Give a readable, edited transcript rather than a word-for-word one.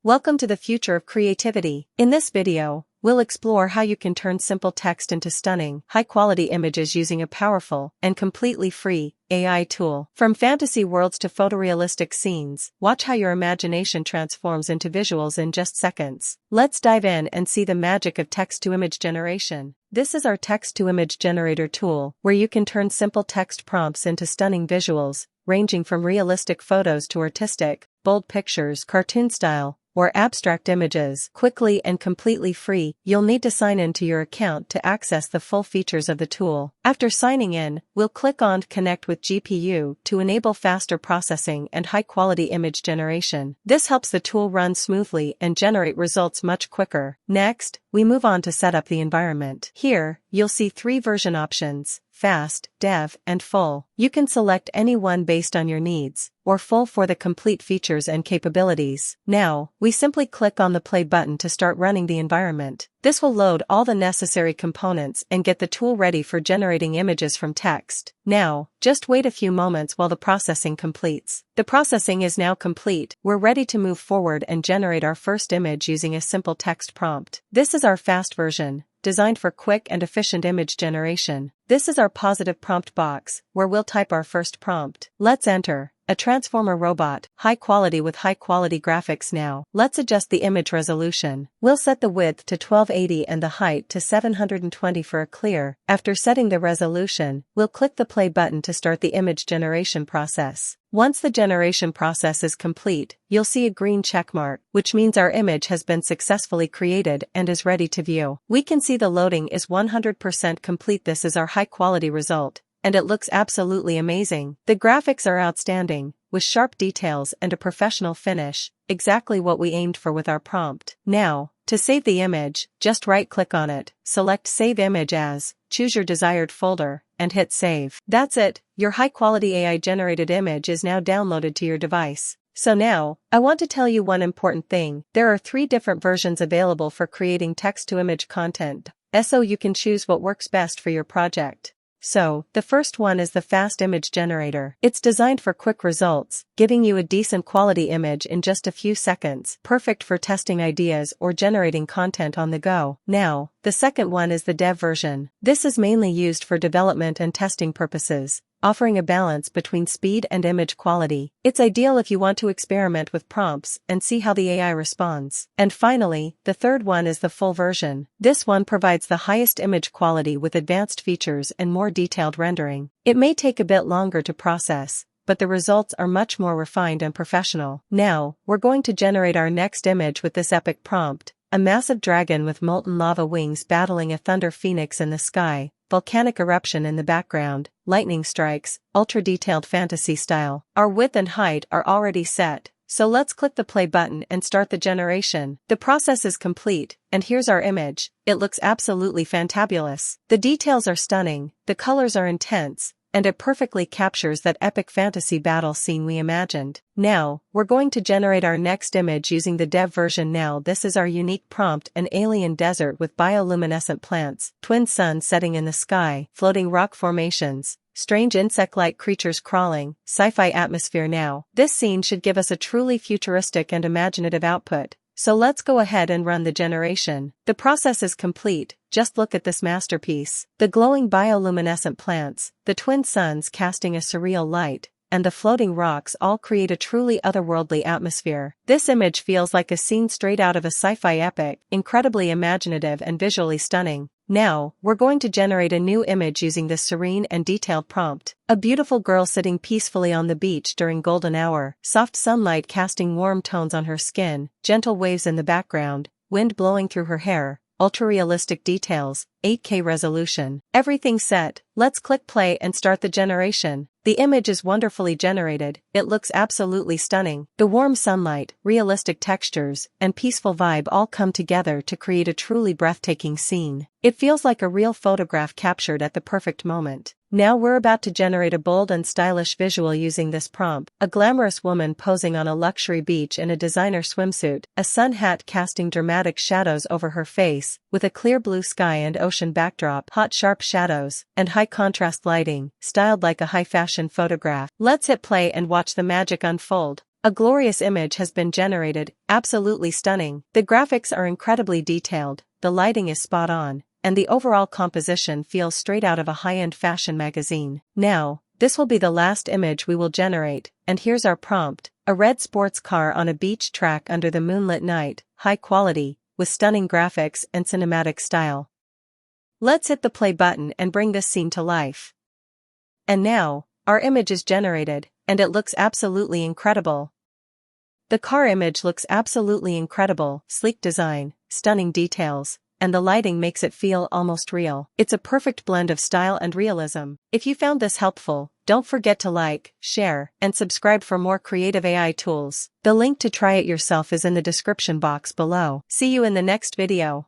Welcome to the future of creativity. In this video, we'll explore how you can turn simple text into stunning, high-quality images using a powerful and completely free AI tool. From fantasy worlds to photorealistic scenes, watch how your imagination transforms into visuals in just seconds. Let's dive in and see the magic of text-to-image generation. This is our text-to-image generator tool, where you can turn simple text prompts into stunning visuals, ranging from realistic photos to artistic, bold pictures, cartoon style, or abstract images. Quickly and completely free, you'll need to sign in to your account to access the full features of the tool. After signing in, we'll click on Connect with GPU to enable faster processing and high-quality image generation. This helps the tool run smoothly and generate results much quicker. Next, we move on to set up the environment. Here, you'll see 3 version options: Fast, Dev, and Full. You can select any one based on your needs, or Full for the complete features and capabilities. Now, we simply click on the play button to start running the environment. This will load all the necessary components and get the tool ready for generating images from text. Now, just wait a few moments while the processing completes. The processing is now complete. We're ready to move forward and generate our first image using a simple text prompt. This is our fast version, designed for quick and efficient image generation. This is our positive prompt box, where we'll type our first prompt. Let's enter a transformer robot, high quality with high quality graphics. Now, let's adjust the image resolution. We'll set the width to 1280 and the height to 720 for a clear. After setting the resolution, we'll click the play button to start the image generation process. Once the generation process is complete, you'll see a green check mark, which means our image has been successfully created and is ready to view. We can see the loading is 100% complete. This is our high-quality result, and it looks absolutely amazing. The graphics are outstanding, with sharp details and a professional finish, exactly what we aimed for with our prompt. Now, to save the image, just right-click on it, select Save Image As, choose your desired folder, and hit Save. That's it, your high-quality AI-generated image is now downloaded to your device. So now, I want to tell you one important thing. There are 3 different versions available for creating text-to-image content, so you can choose what works best for your project. So, the first one is the Fast Image Generator. It's designed for quick results, giving you a decent quality image in just a few seconds, perfect for testing ideas or generating content on the go. Now, the second one is the Dev version. This is mainly used for development and testing purposes, offering a balance between speed and image quality. It's ideal if you want to experiment with prompts and see how the AI responds. And finally, the third one is the Full version. This one provides the highest image quality with advanced features and more detailed rendering. It may take a bit longer to process, but the results are much more refined and professional. Now, we're going to generate our next image with this epic prompt: a massive dragon with molten lava wings battling a thunder phoenix in the sky, volcanic eruption in the background, lightning strikes, ultra-detailed fantasy style. Our width and height are already set, so let's click the play button and start the generation. The process is complete, and here's our image. It looks absolutely fantabulous. The details are stunning, the colors are intense, and it perfectly captures that epic fantasy battle scene we imagined. Now, we're going to generate our next image using the Dev version. Now, this is our unique prompt: an alien desert with bioluminescent plants, twin suns setting in the sky, floating rock formations, strange insect-like creatures crawling, sci-fi atmosphere. Now, this scene should give us a truly futuristic and imaginative output. So let's go ahead and run the generation. The process is complete. Just look at this masterpiece. The glowing bioluminescent plants, the twin suns casting a surreal light, and the floating rocks all create a truly otherworldly atmosphere. This image feels like a scene straight out of a sci-fi epic, incredibly imaginative and visually stunning. Now, we're going to generate a new image using this serene and detailed prompt. A beautiful girl sitting peacefully on the beach during golden hour, soft sunlight casting warm tones on her skin, gentle waves in the background, wind blowing through her hair, ultra-realistic details, 8K resolution. Everything set. Let's click play and start the generation. The image is wonderfully generated. It looks absolutely stunning. The warm sunlight, realistic textures, and peaceful vibe all come together to create a truly breathtaking scene. It feels like a real photograph captured at the perfect moment. Now we're about to generate a bold and stylish visual using this prompt. A glamorous woman posing on a luxury beach in a designer swimsuit, a sun hat casting dramatic shadows over her face, with a clear blue sky and ocean backdrop, hot sharp shadows, and high contrast lighting, styled like a high fashion photograph. Let's hit play and watch the magic unfold. A glorious image has been generated, absolutely stunning. The graphics are incredibly detailed, the lighting is spot on, and the overall composition feels straight out of a high-end fashion magazine. Now, this will be the last image we will generate, and here's our prompt: a red sports car on a beach track under the moonlit night, high quality, with stunning graphics and cinematic style. Let's hit the play button and bring this scene to life. And now, our image is generated, and it looks absolutely incredible. The car image looks absolutely incredible, sleek design, stunning details, and the lighting makes it feel almost real. It's a perfect blend of style and realism. If you found this helpful, don't forget to like, share, and subscribe for more creative AI tools. The link to try it yourself is in the description box below. See you in the next video.